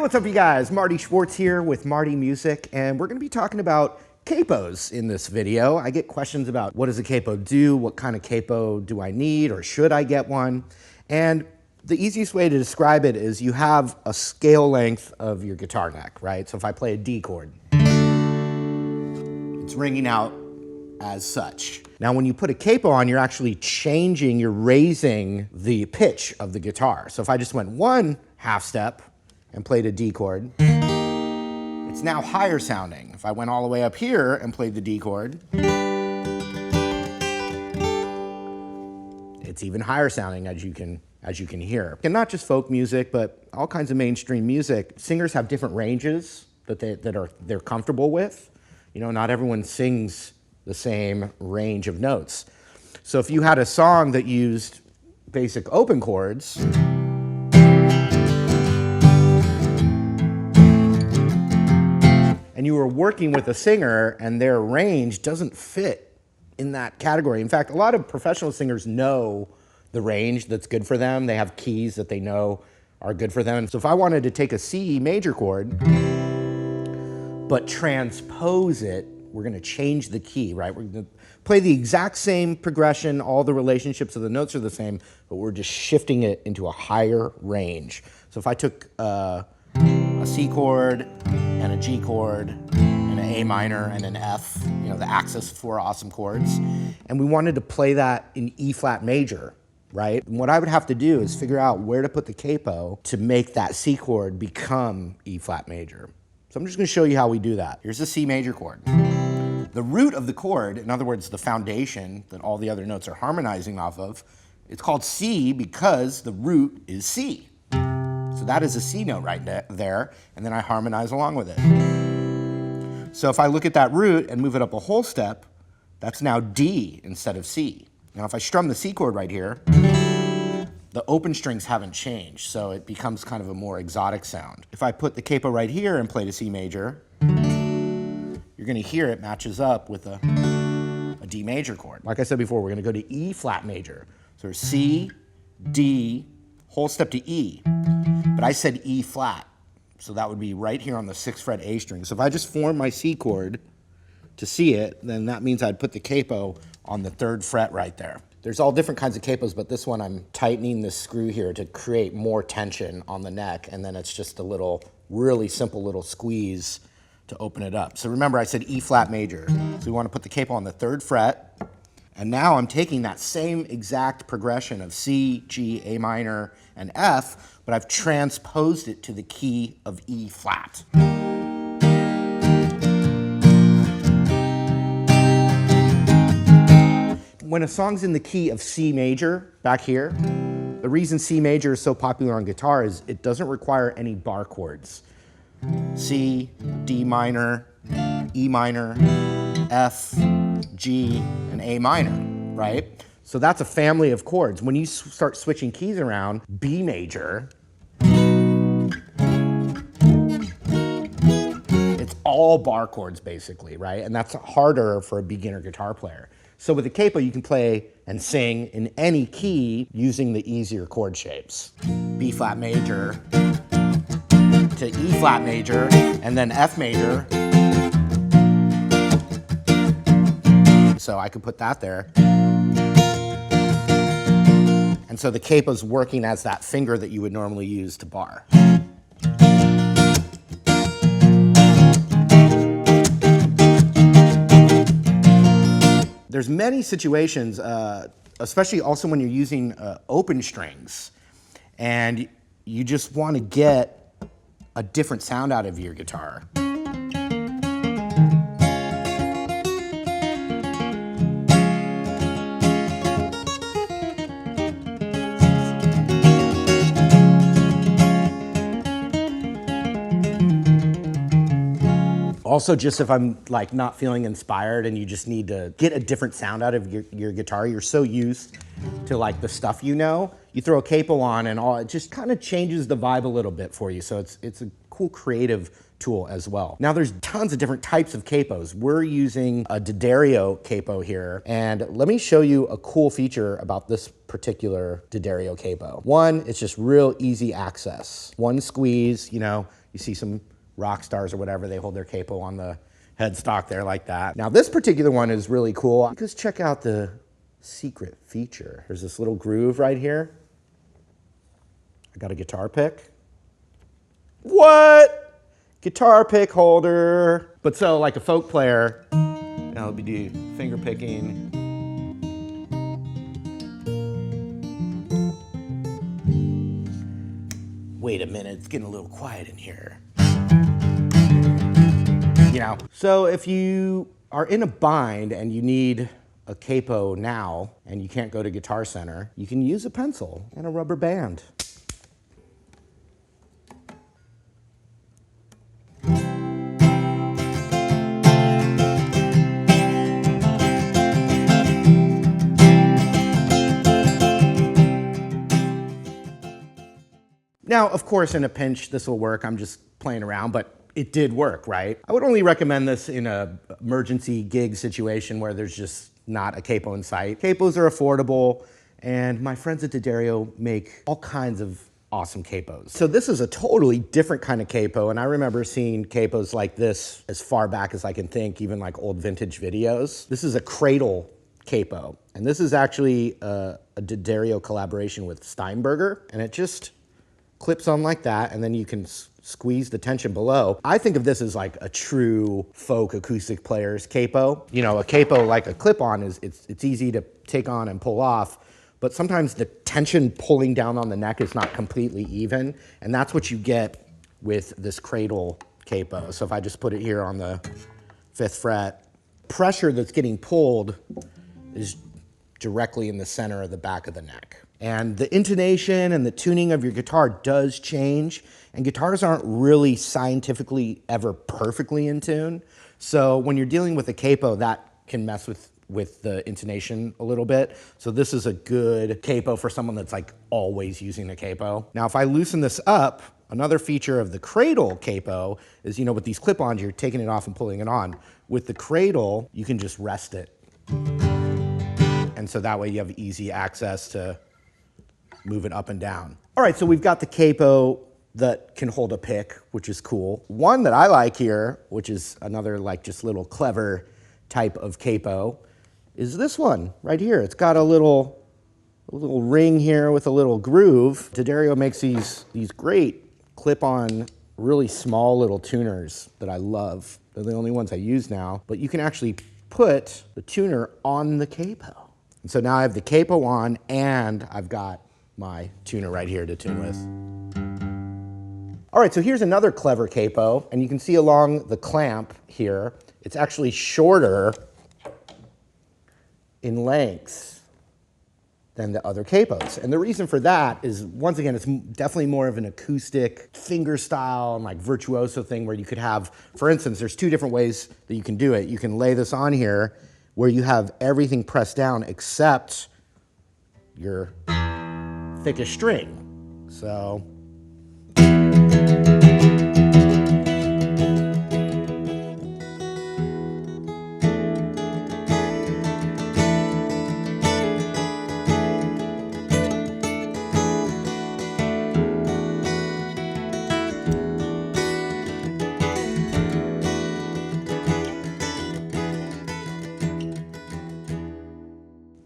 what's up you guys? Marty Schwartz here with Marty Music, and we're going to be talking about capos in this video. I get questions about what does a capo do, what kind of capo do I need, or should I get one? And the easiest way to describe it is you have a scale length of your guitar neck, right? So if I play a D chord, it's ringing out as such. Now when you put a capo on, you're actually changing, you're raising the pitch of the guitar. So if I just went one half step and played a D chord, it's now higher sounding. If I went all the way up here and played the D chord, it's even higher sounding, as you can hear. And not just folk music, but all kinds of mainstream music. Singers have different ranges that they're comfortable with. You know, not everyone sings the same range of notes. So if you had a song that used basic open chords, and you were working with a singer and their range doesn't fit in that category. In fact, a lot of professional singers know the range that's good for them. They have keys that they know are good for them. So if I wanted to take a C major chord, but transpose it, we're gonna change the key, right? We're gonna play the exact same progression, all the relationships of the notes are the same, but we're just shifting it into a higher range. So if I took a C chord and a G chord and an A minor and an F, you know, the Axis 4 awesome chords, and we wanted to play that in E flat major, right? And what I would have to do is figure out where to put the capo to make that C chord become E flat major. So I'm just gonna show you how we do that. Here's the C major chord. The root of the chord, in other words, the foundation that all the other notes are harmonizing off of, it's called C because the root is C. So that is a C note right there, and then I harmonize along with it. So if I look at that root and move it up a whole step, that's now D instead of C. Now if I strum the C chord right here, the open strings haven't changed, so it becomes kind of a more exotic sound. If I put the capo right here and play a C major, you're gonna hear it matches up with a D major chord. Like I said before, we're gonna go to E flat major. So there's C, D, whole step to E. But I said E flat, so that would be right here on the 6th fret A string. So if I just form my C chord to see it, then that means I'd put the capo on the 3rd fret right there. There's all different kinds of capos, but this one I'm tightening this screw here to create more tension on the neck, and then it's just a little, really simple little squeeze to open it up. So remember I said E flat major. So we want to put the capo on the 3rd fret, and now I'm taking that same exact progression of C, G, A minor, and F, but I've transposed it to the key of E flat. When a song's in the key of C major, back here, the reason C major is so popular on guitar is it doesn't require any bar chords. C, D minor, E minor, F, G, and A minor, right? So that's a family of chords. When you start switching keys around, B major, it's all bar chords basically, right? And that's harder for a beginner guitar player. So with the capo, you can play and sing in any key using the easier chord shapes. B flat major to E flat major, and then F major. So I could put that there. And so the capo's working as that finger that you would normally use to bar. There's many situations, especially also when you're using open strings, and you just want to get a different sound out of your guitar. Also, just if I'm like not feeling inspired and you just need to get a different sound out of your guitar, you're so used to like the stuff you know, you throw a capo on and all, it just kind of changes the vibe a little bit for you. So it's a cool creative tool as well. Now there's tons of different types of capos. We're using a D'Addario capo here, and let me show you a cool feature about this particular D'Addario capo. One, it's just real easy access. One squeeze, you know, you see some rock stars or whatever, they hold their capo on the headstock there like that. Now this particular one is really cool because check out the secret feature. There's this little groove right here. I got a guitar pick. What? Guitar pick holder. But so like a folk player, now let me do finger picking. Wait a minute, it's getting a little quiet in here. You know, so if you are in a bind and you need a capo now and you can't go to Guitar Center, you can use a pencil and a rubber band. Now, of course, in a pinch, this will work. I'm just playing around, but it did work, right? I would only recommend this in an emergency gig situation where there's just not a capo in sight. Capos are affordable, and my friends at D'Addario make all kinds of awesome capos. So this is a totally different kind of capo, and I remember seeing capos like this as far back as I can think, even like old vintage videos. This is a cradle capo, and this is actually a D'Addario collaboration with Steinberger, and it just clips on like that, and then you can squeeze the tension below. I think of this as like a true folk acoustic player's capo. You know, a capo like a clip-on is it's easy to take on and pull off, but sometimes the tension pulling down on the neck is not completely even, and that's what you get with this cradle capo. So if I just put it here on the 5th fret, pressure that's getting pulled is directly in the center of the back of the neck. And the intonation and the tuning of your guitar does change, and guitars aren't really scientifically ever perfectly in tune. So when you're dealing with a capo, that can mess with the intonation a little bit. So this is a good capo for someone that's like always using a capo. Now, if I loosen this up, another feature of the cradle capo is, you know, with these clip-ons, you're taking it off and pulling it on. With the cradle, you can just rest it. And so that way you have easy access to move it up and down. All right, so we've got the capo that can hold a pick, which is cool. One that I like here, which is another like just little clever type of capo, is this one right here. It's got a little ring here with a little groove. D'Addario makes these great clip-on, really small little tuners that I love. They're the only ones I use now, but you can actually put the tuner on the capo. And so now I have the capo on and I've got my tuner right here to tune with. All right, so here's another clever capo, and you can see along the clamp here, it's actually shorter in length than the other capos. And the reason for that is, once again, it's definitely more of an acoustic finger style and like virtuoso thing where you could have, for instance, there's 2 different ways that you can do it. You can lay this on here where you have everything pressed down except your thickest string. So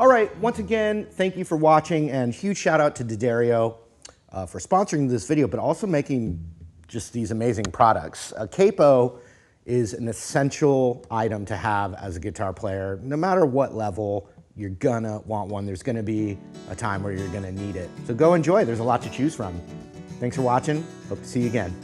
all right, once again, thank you for watching, and huge shout out to D'Addario for sponsoring this video, but also making just these amazing products. A capo is an essential item to have as a guitar player. No matter what level, you're gonna want one. There's gonna be a time where you're gonna need it. So go enjoy, there's a lot to choose from. Thanks for watching, hope to see you again.